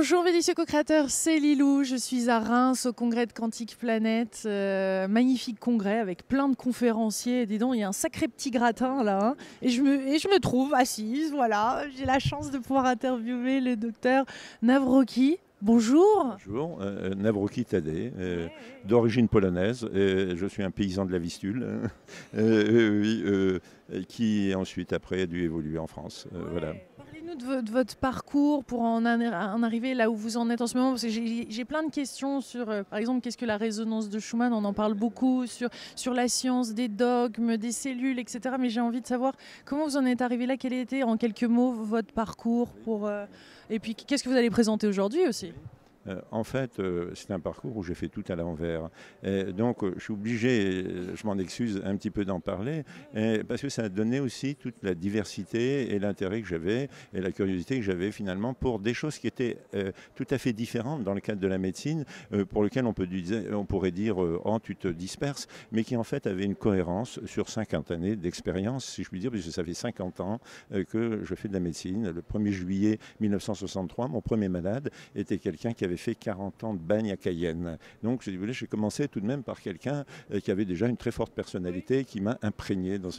Bonjour Vénitieux co-créateur, c'est Lilou, je suis à Reims au congrès de Quantique Planet, magnifique congrès avec plein de conférenciers, dis donc il y a un sacré petit gratin là, hein. Et je me trouve assise, voilà, j'ai la chance de pouvoir interviewer le docteur Nawrocki. Bonjour. Bonjour, Nawrocki Tadej, d'origine polonaise, je suis un paysan de la Vistule, qui ensuite après a dû évoluer en France. Voilà. Parlez-nous de votre parcours pour en arriver là où vous en êtes en ce moment, parce que j'ai plein de questions sur, par exemple, qu'est-ce que la résonance de Schumann, on en parle beaucoup, sur la science des dogmes, des cellules, etc. Mais j'ai envie de savoir comment vous en êtes arrivé là, quel était en quelques mots votre parcours et puis qu'est-ce que vous allez présenter aujourd'hui aussi. En fait, c'est un parcours où j'ai fait tout à l'envers. Donc, je suis obligé, je m'en excuse un petit peu d'en parler, parce que ça a donné aussi toute la diversité et l'intérêt que j'avais et la curiosité que j'avais finalement pour des choses qui étaient tout à fait différentes dans le cadre de la médecine, pour lesquelles on pourrait dire oh, tu te disperses, mais qui en fait avaient une cohérence sur 50 années d'expérience, si je puis dire, puisque ça fait 50 ans que je fais de la médecine. Le 1er juillet 1963, mon premier malade était quelqu'un qui avait fait 40 ans de bagne à Cayenne. Donc, si vous voulez, j'ai commencé tout de même par quelqu'un qui avait déjà une très forte personnalité, qui m'a imprégné dans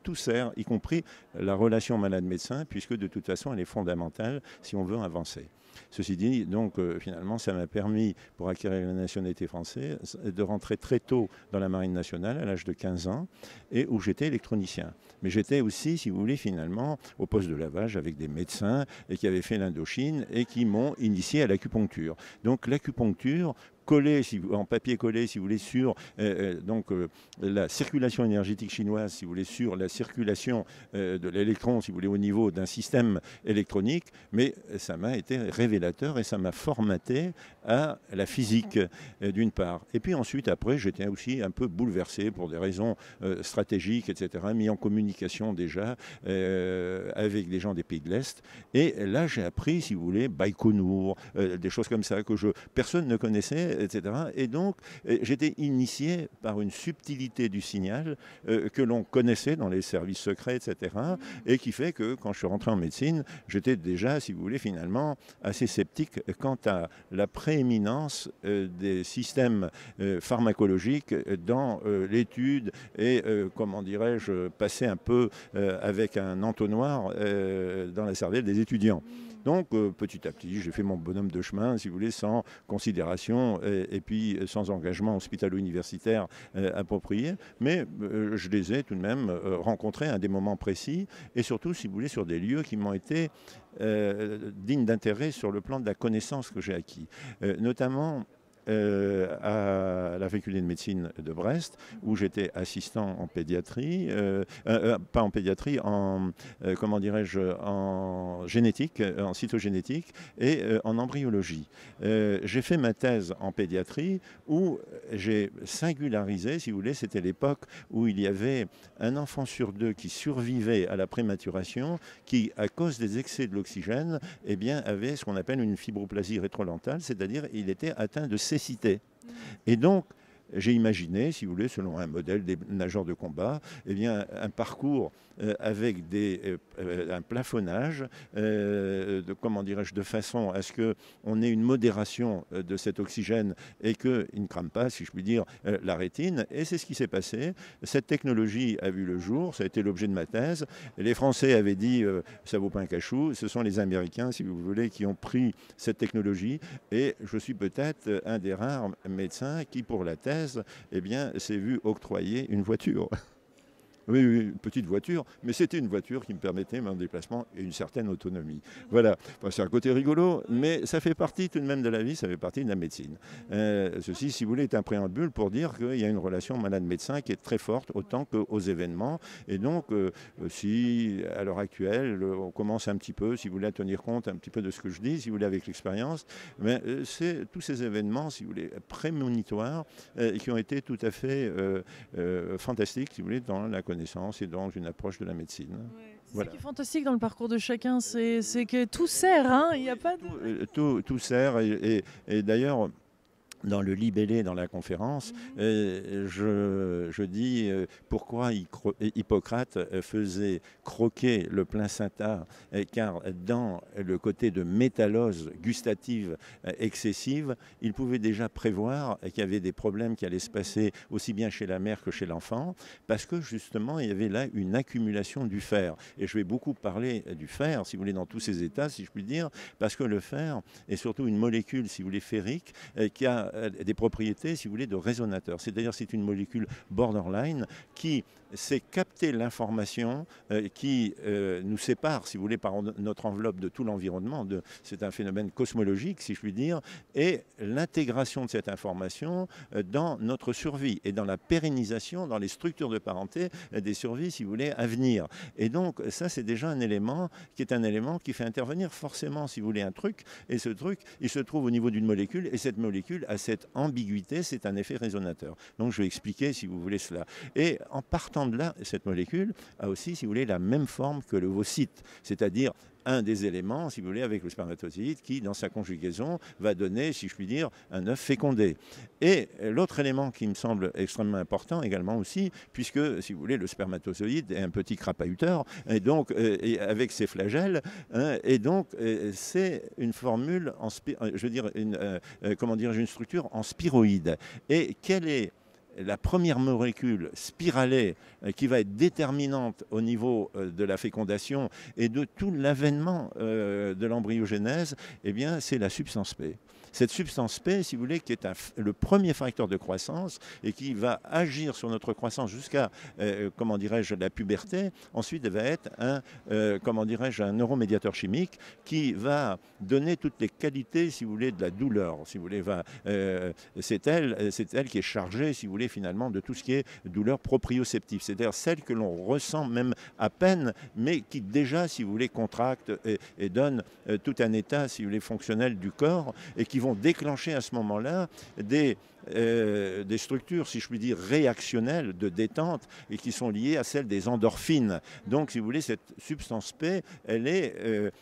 tout sert, y compris la relation malade-médecin, puisque de toute façon, elle est fondamentale si on veut avancer. Ceci dit, donc, finalement, ça m'a permis, pour acquérir la nationalité française, de rentrer très tôt dans la Marine nationale, à l'âge de 15 ans, et où j'étais électronicien. Mais j'étais aussi, si vous voulez, finalement, au poste de lavage avec des médecins et qui avaient fait l'Indochine et qui m'ont initié à l'acupuncture. Donc l'acupuncture, collé, en papier collé, si vous voulez, sur la circulation énergétique chinoise, si vous voulez, sur la circulation de l'électron, si vous voulez, au niveau d'un système électronique, mais ça m'a été révélateur et ça m'a formaté à la physique, d'une part. Et puis ensuite, après, j'étais aussi un peu bouleversé pour des raisons stratégiques, etc., mis en communication déjà avec des gens des pays de l'Est. Et là, j'ai appris, si vous voulez, Baïkonour, des choses comme ça que personne ne connaissait, etc. Et donc, j'étais initié par une subtilité du signal que l'on connaissait dans les services secrets, etc. Et qui fait que quand je suis rentré en médecine, j'étais déjà, si vous voulez, finalement assez sceptique quant à la prééminence des systèmes pharmacologiques dans l'étude et, comment dirais-je, passer un peu avec un entonnoir dans la cervelle des étudiants. Donc, petit à petit, j'ai fait mon bonhomme de chemin, si vous voulez, sans considération et puis sans engagement hospitalo-universitaire approprié. Mais je les ai tout de même rencontrés à des moments précis et surtout, si vous voulez, sur des lieux qui m'ont été dignes d'intérêt sur le plan de la connaissance que j'ai acquis. Notamment à la faculté de médecine de Brest, où j'étais assistant en pédiatrie, pas en pédiatrie, comment dirais-je, en génétique, en cytogénétique et en embryologie. J'ai fait ma thèse en pédiatrie où j'ai singularisé, si vous voulez, c'était l'époque où il y avait un enfant sur deux qui survivait à la prématuration, qui, à cause des excès de l'oxygène, eh bien, avait ce qu'on appelle une fibroplasie rétrolentale, c'est-à-dire il était atteint de cécité. Et donc, j'ai imaginé, si vous voulez, selon un modèle des nageurs de combat, eh bien, un parcours avec un plafonnage, comment dirais-je, de façon à ce qu'on ait une modération de cet oxygène et qu'il ne crame pas, si je puis dire, la rétine. Et c'est ce qui s'est passé. Cette technologie a vu le jour, ça a été l'objet de ma thèse. Les Français avaient dit ça vaut pas un cachou. Ce sont les Américains, si vous voulez, qui ont pris cette technologie. Et je suis peut-être un des rares médecins qui, pour la thèse, eh bien, s'est vu octroyer une voiture. Oui, une petite voiture, mais c'était une voiture qui me permettait mon déplacement et une certaine autonomie. Voilà, enfin, c'est un côté rigolo, mais ça fait partie tout de même de la vie, ça fait partie de la médecine. Ceci, si vous voulez, est un préambule pour dire qu'il y a une relation malade-médecin qui est très forte, autant qu'aux événements. Et donc, si à l'heure actuelle, on commence un petit peu, si vous voulez, à tenir compte un petit peu de ce que je dis, si vous voulez, avec l'expérience, mais c'est tous ces événements, si vous voulez, prémonitoires, qui ont été tout à fait fantastiques, si vous voulez, dans la connaissance et dans une approche de la médecine. Ouais. Voilà. Ce qui est fantastique dans le parcours de chacun, c'est que tout sert, hein. Il n'y a pas de... Tout sert et d'ailleurs, dans le libellé, dans la conférence, je dis pourquoi Hippocrate faisait croquer le placenta, car dans le côté de métallose gustative excessive, il pouvait déjà prévoir qu'il y avait des problèmes qui allaient se passer aussi bien chez la mère que chez l'enfant, parce que justement il y avait là une accumulation du fer. Et je vais beaucoup parler du fer, si vous voulez, dans tous ses états, si je puis dire, parce que le fer est surtout une molécule, si vous voulez, ferrique, qui a des propriétés, si vous voulez, de résonateur. C'est-à-dire c'est une molécule borderline qui sait capter l'information qui nous sépare, si vous voulez, par notre enveloppe de tout l'environnement. C'est un phénomène cosmologique, si je puis dire, et l'intégration de cette information dans notre survie et dans la pérennisation, dans les structures de parenté des survies, si vous voulez, à venir. Et donc, ça, c'est déjà un élément qui est un élément qui fait intervenir forcément, si vous voulez, un truc. Et ce truc, il se trouve au niveau d'une molécule, et cette molécule a cette ambiguïté, c'est un effet résonateur. Donc, je vais expliquer, si vous voulez, cela. Et en partant de là, cette molécule a aussi, si vous voulez, la même forme que l'ovocyte, c'est-à-dire un des éléments, si vous voulez, avec le spermatozoïde qui, dans sa conjugaison, va donner, si je puis dire, un œuf fécondé. Et l'autre élément qui me semble extrêmement important également aussi, puisque, si vous voulez, le spermatozoïde est un petit crapahuteur, et donc, avec ses flagelles, hein, et donc, c'est une formule, je veux dire, une structure en spiroïde. Et quelle est la première molécule spiralée qui va être déterminante au niveau de la fécondation et de tout l'avènement de l'embryogénèse, eh bien, c'est la substance P. Cette substance P, si vous voulez, qui est le premier facteur de croissance et qui va agir sur notre croissance jusqu'à, comment dirais-je, la puberté, ensuite elle va être un neuromédiateur chimique qui va donner toutes les qualités, si vous voulez, de la douleur. Si vous voulez, c'est elle qui est chargée, si vous voulez, finalement, de tout ce qui est douleur proprioceptive, c'est-à-dire celle que l'on ressent même à peine, mais qui déjà, si vous voulez, contracte et donne tout un état, si vous voulez, fonctionnel du corps, et qui vont déclencher à ce moment-là des structures, si je puis dire, réactionnelles de détente et qui sont liées à celles des endorphines. Donc, si vous voulez, cette substance P, elle est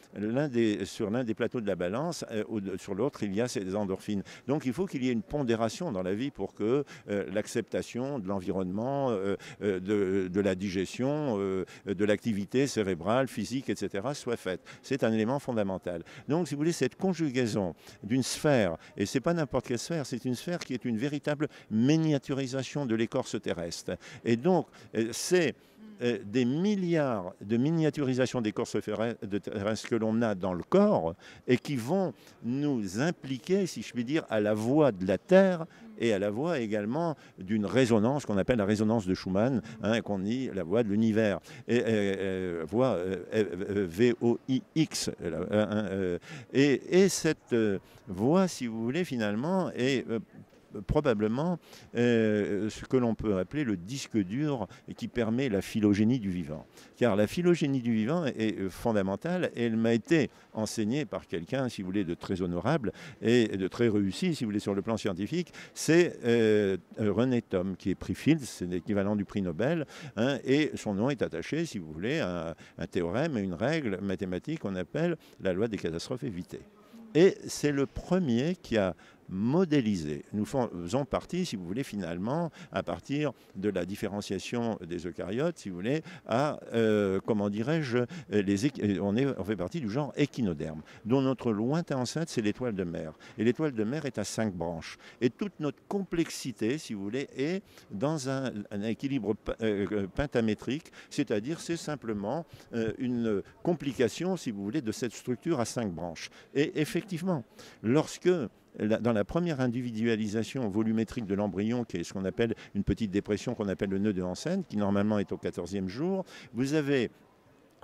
sur l'un des plateaux de la balance, sur l'autre, il y a ces endorphines. Donc, il faut qu'il y ait une pondération dans la vie pour que l'acceptation de l'environnement, de la digestion, de l'activité cérébrale, physique, etc., soit faite. C'est un élément fondamental. Donc, si vous voulez, cette conjugaison d'une sphère, et ce n'est pas n'importe quelle sphère, c'est une sphère qui est une véritable miniaturisation de l'écorce terrestre. Et donc, c'est des milliards de miniaturisations d'écorce terrestre que l'on a dans le corps et qui vont nous impliquer, si je puis dire, à la voix de la Terre et à la voix également d'une résonance qu'on appelle la résonance de Schumann, hein, qu'on dit la voix de l'univers, voix VOIX. Et cette voix, si vous voulez, finalement, est probablement ce que l'on peut appeler le disque dur et qui permet la phylogénie du vivant. Car la phylogénie du vivant est fondamentale et elle m'a été enseignée par quelqu'un, si vous voulez, de très honorable et de très réussi, si vous voulez, sur le plan scientifique. C'est René Thom, qui est prix Fields, c'est l'équivalent du prix Nobel, hein, et son nom est attaché, si vous voulez, à un théorème et une règle mathématique qu'on appelle la loi des catastrophes évitées. Et c'est le premier qui a modélisé. Nous faisons partie, si vous voulez, finalement, à partir de la différenciation des eucaryotes, si vous voulez, à, comment dirais-je, on fait partie du genre échinoderme, dont notre lointain ancêtre, c'est l'étoile de mer. Et l'étoile de mer est à 5 branches. Et toute notre complexité, si vous voulez, est dans un équilibre pentamétrique, c'est-à-dire c'est simplement une complication, si vous voulez, de cette structure à 5 branches. Et effectivement, lorsque dans la première individualisation volumétrique de l'embryon, qui est ce qu'on appelle une petite dépression qu'on appelle le nœud de Hansen, qui normalement est au 14e jour, vous avez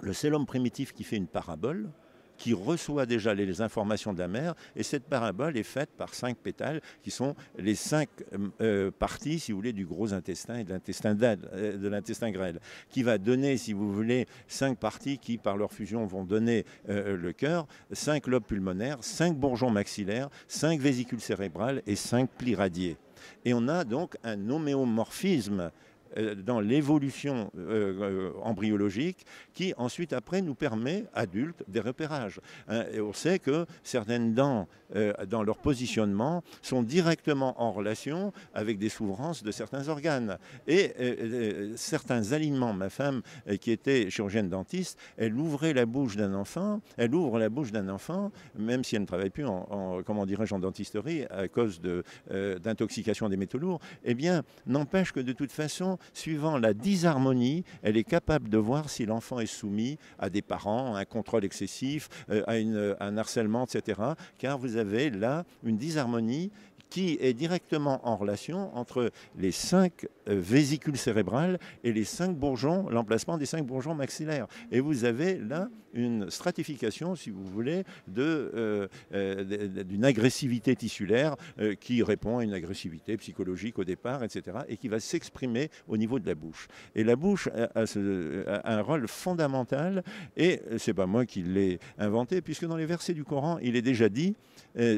le cellome primitif qui fait une parabole, qui reçoit déjà les informations de la mère, et cette parabole est faite par 5 pétales, qui sont les 5 parties, si vous voulez, du gros intestin et de l'intestin grêle, qui va donner, si vous voulez, 5 parties qui, par leur fusion, vont donner le cœur, 5 lobes pulmonaires, 5 bourgeons maxillaires, 5 vésicules cérébrales et 5 plis radiés. Et on a donc un homéomorphisme dans l'évolution embryologique qui ensuite après nous permet, adultes, des repérages. Hein. Et on sait que certaines dents dans leur positionnement sont directement en relation avec des souffrances de certains organes. Et certains aliments, ma femme qui était chirurgienne dentiste, elle ouvrait la bouche d'un enfant, elle ouvre la bouche d'un enfant, même si elle ne travaille plus comment dirais-je, en dentisterie à cause d'intoxication des métaux lourds, eh bien, n'empêche que de toute façon, suivant la disharmonie, elle est capable de voir si l'enfant est soumis à des parents, à un contrôle excessif, à un harcèlement, etc. Car vous avez là une disharmonie qui est directement en relation entre les 5 vésicules cérébrales et les 5 bourgeons, l'emplacement des 5 bourgeons maxillaires. Et vous avez là une stratification, si vous voulez, d'une agressivité tissulaire qui répond à une agressivité psychologique au départ, etc., et qui va s'exprimer au niveau de la bouche. Et la bouche a un rôle fondamental, et c'est pas moi qui l'ai inventé, puisque dans les versets du Coran, il est déjà dit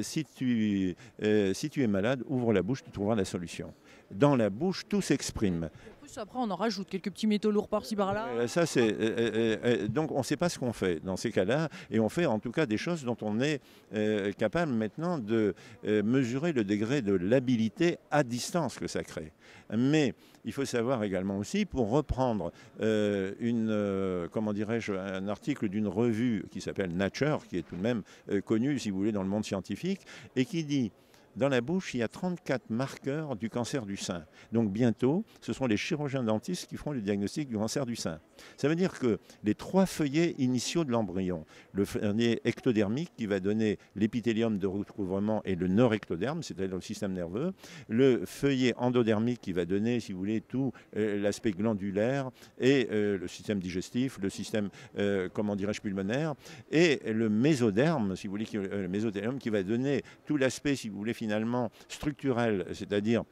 si tu es malade, ouvre la bouche, tu trouveras la solution. Dans la bouche, tout s'exprime. Après, on en rajoute quelques petits métaux lourds par-ci par-là. Donc, on ne sait pas ce qu'on fait dans ces cas-là, et on fait en tout cas des choses dont on est capable maintenant de mesurer le degré de l'habilité à distance que ça crée. Mais il faut savoir également aussi, pour reprendre comment dirais-je, un article d'une revue qui s'appelle Nature, qui est tout de même connue, si vous voulez, dans le monde scientifique, et qui dit: dans la bouche, il y a 34 marqueurs du cancer du sein. Donc bientôt, ce sont les chirurgiens dentistes qui feront le diagnostic du cancer du sein. Ça veut dire que les 3 feuillets initiaux de l'embryon, le feuillet ectodermique qui va donner l'épithélium de recouvrement et le neuroectoderme, c'est-à-dire le système nerveux, le feuillet endodermique qui va donner, si vous voulez, tout l'aspect glandulaire et le système digestif, le système, comment dirais-je, pulmonaire, et le mésoderme, si vous voulez, le mésothélium qui va donner tout l'aspect, si vous voulez, finalement structurel, c'est-à-dire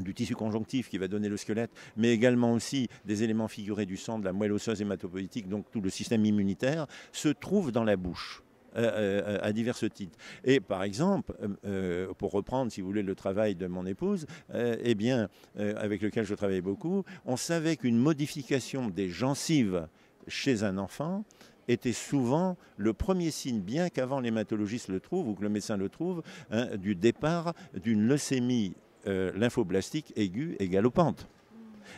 du tissu conjonctif qui va donner le squelette, mais également aussi des éléments figurés du sang, de la moelle osseuse hématopoïétique, donc tout le système immunitaire, se trouve dans la bouche. À divers titres. Et par exemple, pour reprendre, si vous voulez, le travail de mon épouse, eh bien, avec lequel je travaille beaucoup, on savait qu'une modification des gencives chez un enfant était souvent le premier signe, bien qu'avant l'hématologiste le trouve ou que le médecin le trouve, hein, du départ d'une leucémie lymphoblastique aiguë et galopante.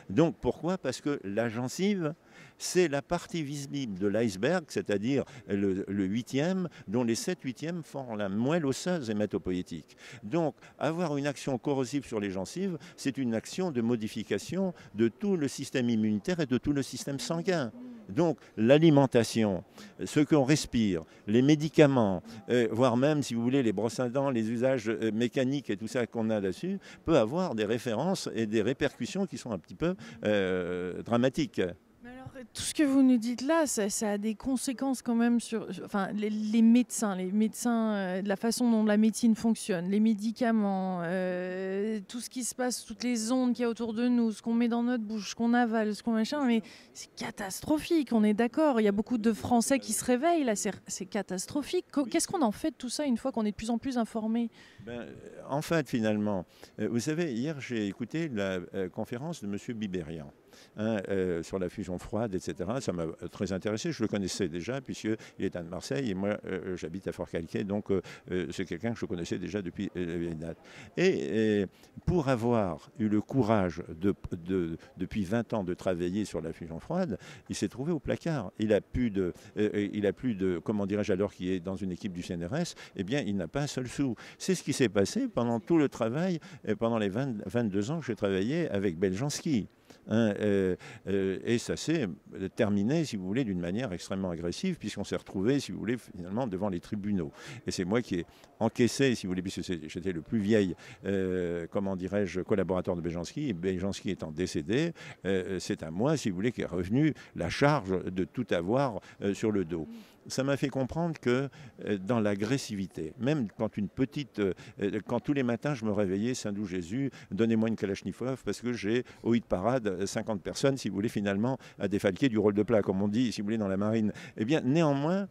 Donc pourquoi? Parce que la gencive, c'est la partie visible de l'iceberg, c'est-à-dire le 8e, dont les 7/8 forment la moelle osseuse hématopoïétique. Donc, avoir une action corrosive sur les gencives, c'est une action de modification de tout le système immunitaire et de tout le système sanguin. Donc, l'alimentation, ce qu'on respire, les médicaments, voire même, si vous voulez, les brosses à dents, les usages mécaniques et tout ça qu'on a là-dessus, peut avoir des références et des répercussions qui sont un petit peu dramatiques. Alors, tout ce que vous nous dites là, ça a des conséquences quand même sur enfin, les médecins, de la façon dont la médecine fonctionne, les médicaments, tout ce qui se passe, toutes les ondes qu'il y a autour de nous, ce qu'on met dans notre bouche, ce qu'on avale, ce qu'on machin, mais c'est catastrophique, on est d'accord. Il y a beaucoup de Français qui se réveillent, là, c'est catastrophique. Qu'est-ce qu'on en fait de tout ça une fois qu'on est de plus en plus informé? En fait, finalement, vous savez, hier, j'ai écouté la conférence de M. Biberian. Hein, sur la fusion froide, etc. Ça m'a très intéressé. Je le connaissais déjà puisqu'il est à Marseille et moi j'habite à Fort-Calquier, donc c'est quelqu'un que je connaissais déjà depuis vieille date. Et pour avoir eu le courage depuis 20 ans de travailler sur la fusion froide, il s'est trouvé au placard. Il a plus de comment dirais-je, alors qu'il est dans une équipe du CNRS, eh bien il n'a pas un seul sou. C'est ce qui s'est passé pendant tout le travail, pendant les 22 ans que j'ai travaillé avec Beljanski. Hein, et ça s'est terminé, si vous voulez, d'une manière extrêmement agressive, puisqu'on s'est retrouvé, si vous voulez, finalement devant les tribunaux. Et c'est moi qui ai encaissé, si vous voulez, puisque j'étais le plus vieil, comment dirais-je, collaborateur de Beljanski, et Beljanski étant décédé, c'est à moi, si vous voulez, qui est revenu la charge de tout avoir sur le dos. Ça m'a fait comprendre que dans l'agressivité, même quand quand tous les matins je me réveillais, Saint-Doux Jésus, donnez-moi une Kalachnikov parce que j'ai au hit parade 50 personnes, si vous voulez, finalement, à défalquer du rôle de plat, comme on dit, si vous voulez, dans la marine. Eh bien, néanmoins,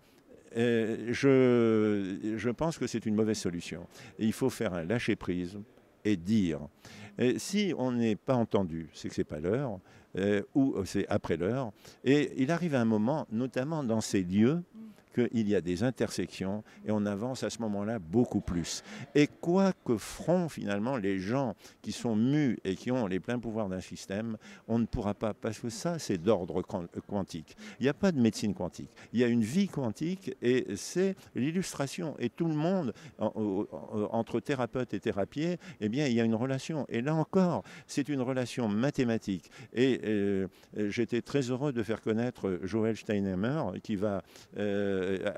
je pense que c'est une mauvaise solution. Et il faut faire un lâcher-prise et dire. Et si on n'est pas entendu, c'est que c'est pas l'heure, ou c'est après l'heure. Et il arrive un moment, notamment dans ces lieux, qu'il y a des intersections et on avance à ce moment-là beaucoup plus. Et quoi que feront finalement les gens qui sont mus et qui ont les pleins pouvoirs d'un système, on ne pourra pas, parce que ça c'est d'ordre quantique. Il n'y a pas de médecine quantique, il y a une vie quantique et c'est l'illustration. Et tout le monde, entre thérapeute et thérapié, eh bien il y a une relation. Et là encore, c'est une relation mathématique. Et j'étais très heureux de faire connaître Joël Steinheimer,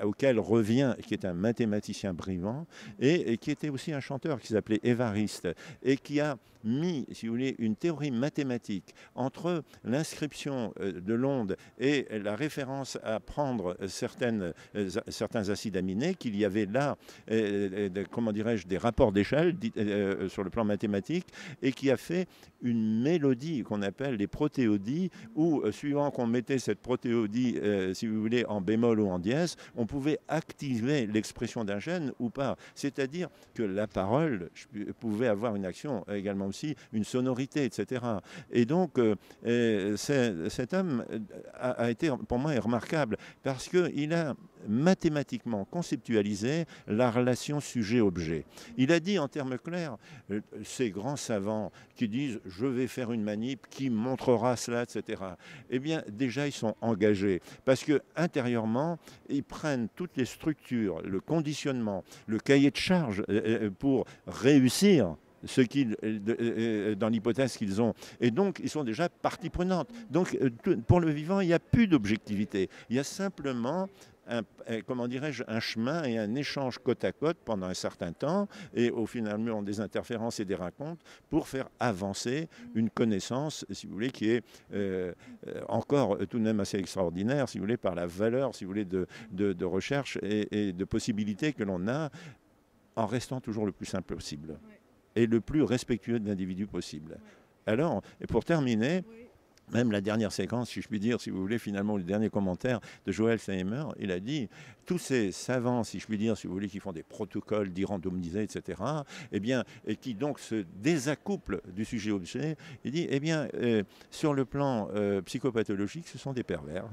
auquel revient, qui est un mathématicien brillant, et qui était aussi un chanteur qui s'appelait Évariste, et qui a mis, si vous voulez, une théorie mathématique entre l'inscription de l'onde et la référence à prendre certains acides aminés, qu'il y avait là, comment dirais-je, des rapports d'échelle sur le plan mathématique, et qui a fait une mélodie qu'on appelle les protéodies, où suivant qu'on mettait cette protéodie, si vous voulez, en bémol ou en dièse, on pouvait activer l'expression d'un gène ou pas. C'est-à-dire que la parole pouvait avoir une action, également aussi une sonorité, etc. Et donc, cet homme a été, pour moi, remarquable parce qu'il a mathématiquement conceptualisé la relation sujet-objet. Il a dit en termes clairs, ces grands savants qui disent « je vais faire une manip qui montrera cela », etc. Eh bien, déjà, ils sont engagés parce que intérieurement, ils prennent toutes les structures, le conditionnement, le cahier de charge pour réussir dans l'hypothèse qu'ils ont. Et donc, ils sont déjà partie prenante. Donc, pour le vivant, il n'y a plus d'objectivité. Il y a simplement comment dirais-je, un chemin et un échange côte à côte pendant un certain temps, et au final, des interférences et des racontes pour faire avancer une connaissance, si vous voulez, qui est encore tout de même assez extraordinaire, si vous voulez, par la valeur, si vous voulez, de recherche et de possibilités que l'on a en restant toujours le plus simple possible et le plus respectueux de l'individu possible. Alors, et pour terminer, même la dernière séquence, si je puis dire, si vous voulez, finalement, le dernier commentaire de Joël Steinheimer, il a dit, tous ces savants, si je puis dire, si vous voulez, qui font des protocoles d'irrandomisés, etc., eh bien, et qui donc se désaccouplent du sujet-objet, il dit, eh bien, sur le plan psychopathologique, ce sont des pervers.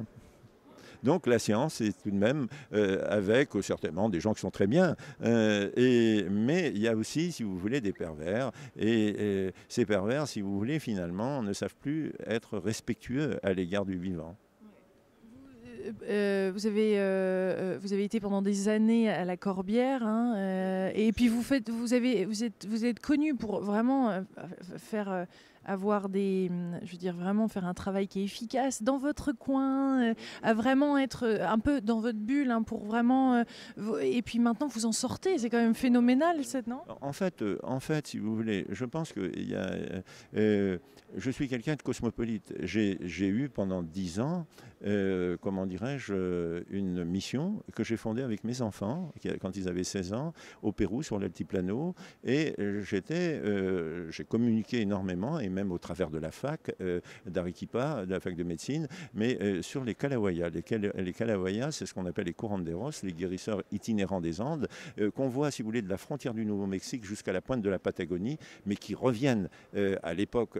Donc la science est tout de même avec certainement des gens qui sont très bien, mais il y a aussi, si vous voulez, des pervers. Et ces pervers, si vous voulez, finalement, ne savent plus être respectueux à l'égard du vivant. Vous avez été pendant des années à la Corbière, hein, et puis vous êtes connu pour vraiment faire avoir vraiment faire un travail qui est efficace dans votre coin, à vraiment être un peu dans votre bulle, hein, pour vraiment. Et puis maintenant, vous en sortez, c'est quand même phénoménal, non ? En fait, si vous voulez, je pense que je suis quelqu'un de cosmopolite. J'ai eu pendant 10 ans, comment dirais-je, une mission que j'ai fondée avec mes enfants, quand ils avaient 16 ans, au Pérou, sur l'altiplano. Et j'ai communiqué énormément, et même au travers de la fac d'Arequipa, de la fac de médecine, mais sur les Kalawayas. Les Kalawayas, c'est ce qu'on appelle les curanderos, les guérisseurs itinérants des Andes, qu'on voit, si vous voulez, de la frontière du Nouveau-Mexique jusqu'à la pointe de la Patagonie, mais qui reviennent à l'époque,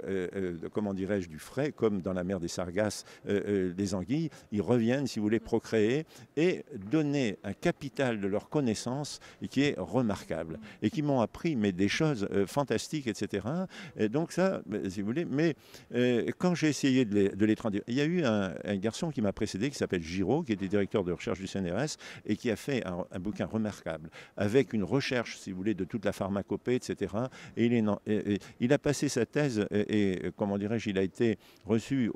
comment dirais-je, du frais, comme dans la mer des Sargasses, des anguilles. Ils reviennent, si vous voulez, procréer et donner un capital de leur connaissance qui est remarquable et qui m'ont appris des choses fantastiques, etc. Et donc ça, si vous voulez, mais quand j'ai essayé de les traduire, il y a eu un garçon qui m'a précédé qui s'appelle Giraud, qui était directeur de recherche du CNRS et qui a fait un bouquin remarquable avec une recherche, si vous voulez, de toute la pharmacopée, etc. Et il a passé sa thèse et comment dirais-je, il a été reçu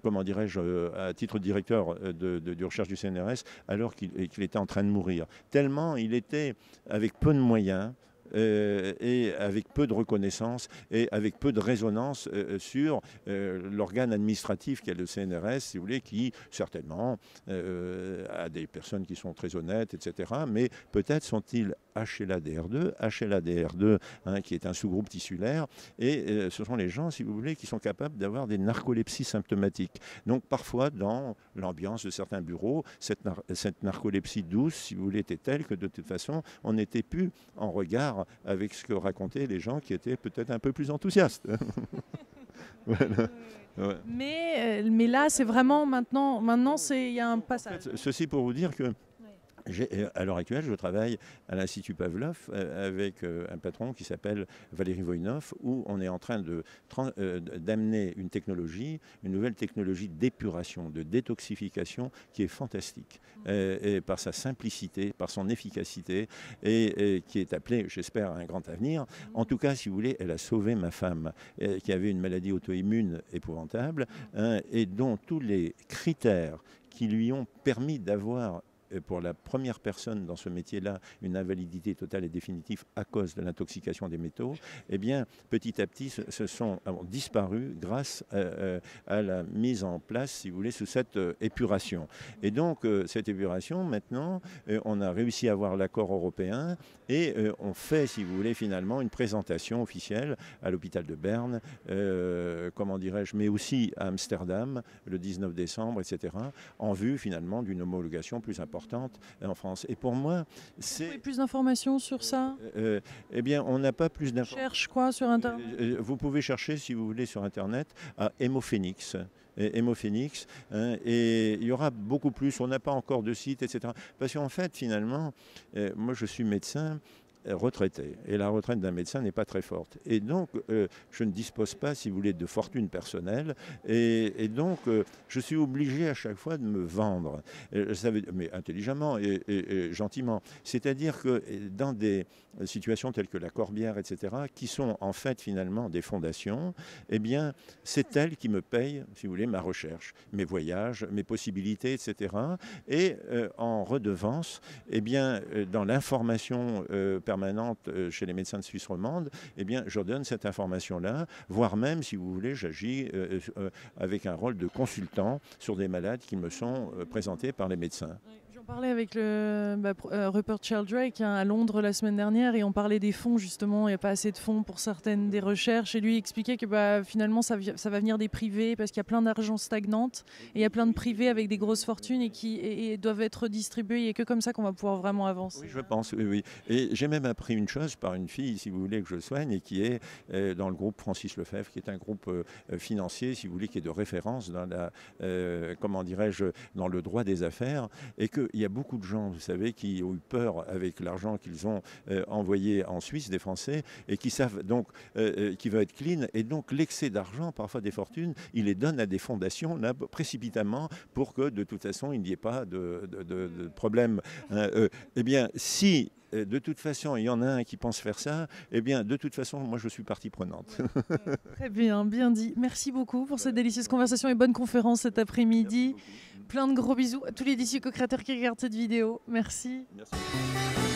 comment dirais-je, à titre de directeur de recherche du CNRS alors qu'il était en train de mourir. Tellement il était avec peu de moyens, et avec peu de reconnaissance et avec peu de résonance sur l'organe administratif qu'est le CNRS, si vous voulez, qui certainement a des personnes qui sont très honnêtes, etc. Mais peut-être sont-ils HLA-DR2, hein, qui est un sous-groupe tissulaire, et ce sont les gens, si vous voulez, qui sont capables d'avoir des narcolepsies symptomatiques. Donc parfois, dans l'ambiance de certains bureaux, cette narcolepsie douce, si vous voulez, était telle que de toute façon, on n'était plus en regard voir avec ce que racontaient les gens qui étaient peut-être un peu plus enthousiastes. Voilà. Ouais. Mais là, c'est vraiment maintenant il y a un passage. En fait, ceci pour vous dire que à l'heure actuelle, je travaille à l'Institut Pavlov avec un patron qui s'appelle Valérie Voinov, où on est en train d'amener une nouvelle technologie d'épuration, de détoxification qui est fantastique, et par sa simplicité, par son efficacité, et qui est appelée, j'espère, à un grand avenir. En tout cas, si vous voulez, elle a sauvé ma femme, qui avait une maladie auto-immune épouvantable, hein, et dont tous les critères qui lui ont permis d'avoir pour la première personne dans ce métier-là, une invalidité totale et définitive à cause de l'intoxication des métaux, eh bien, petit à petit, ont disparu grâce à la mise en place, si vous voulez, sous cette épuration. Et donc, cette épuration, maintenant, on a réussi à avoir l'accord européen et on fait, si vous voulez, finalement, une présentation officielle à l'hôpital de Berne, comment dirais-je, mais aussi à Amsterdam, le 19 décembre, etc., en vue, finalement, d'une homologation plus importante en France. Et pour moi, c'est... Vous avez plus d'informations sur ça? Eh bien, on n'a pas plus d'informations. Cherche quoi sur Internet? Vous pouvez chercher, si vous voulez, sur Internet, à Hémophénix. Hémophénix, hein, et il y aura beaucoup plus. On n'a pas encore de site, etc. Parce qu'en fait, finalement, moi, je suis médecin retraité. Et la retraite d'un médecin n'est pas très forte. Et donc, je ne dispose pas, si vous voulez, de fortune personnelle. Et donc, je suis obligé à chaque fois de me vendre. Mais intelligemment et gentiment. C'est-à-dire que dans des situations telles que la Corbière, etc., qui sont en fait finalement des fondations, eh bien, c'est elles qui me payent, si vous voulez, ma recherche, mes voyages, mes possibilités, etc. Et en redevance, eh bien, dans l'information permanente chez les médecins de Suisse romande, eh bien, je donne cette information-là, voire même, si vous voulez, j'agis avec un rôle de consultant sur des malades qui me sont présentés par les médecins. J'en parlais avec Rupert Sheldrake à Londres la semaine dernière et on parlait des fonds justement, il n'y a pas assez de fonds pour certaines des recherches et lui expliquait que finalement ça va venir des privés parce qu'il y a plein d'argent stagnante et il y a plein de privés avec des grosses fortunes et qui doivent être distribués. Il n'y a que comme ça qu'on va pouvoir vraiment avancer. Oui, je pense, oui. Et j'ai même appris une chose par une fille, si vous voulez, que je soigne et qui est dans le groupe Francis Lefebvre, qui est un groupe financier, si vous voulez, qui est de référence dans comment dirais-je, dans le droit des affaires et qu'il y a beaucoup de gens, vous savez, qui ont eu peur avec l'argent qu'ils ont envoyé en Suisse, des Français, et qui savent donc qui veut être clean. Et donc l'excès d'argent, parfois des fortunes, ils les donnent à des fondations là, précipitamment pour que de toute façon il n'y ait pas de problème. Eh bien, si de toute façon, il y en a un qui pense faire ça, eh bien, de toute façon, moi, je suis partie prenante. Très bien, bien dit. Merci beaucoup pour cette délicieuse conversation et bonne conférence cet après-midi. Plein de gros bisous à tous les co-créateurs qui regardent cette vidéo. Merci. Merci.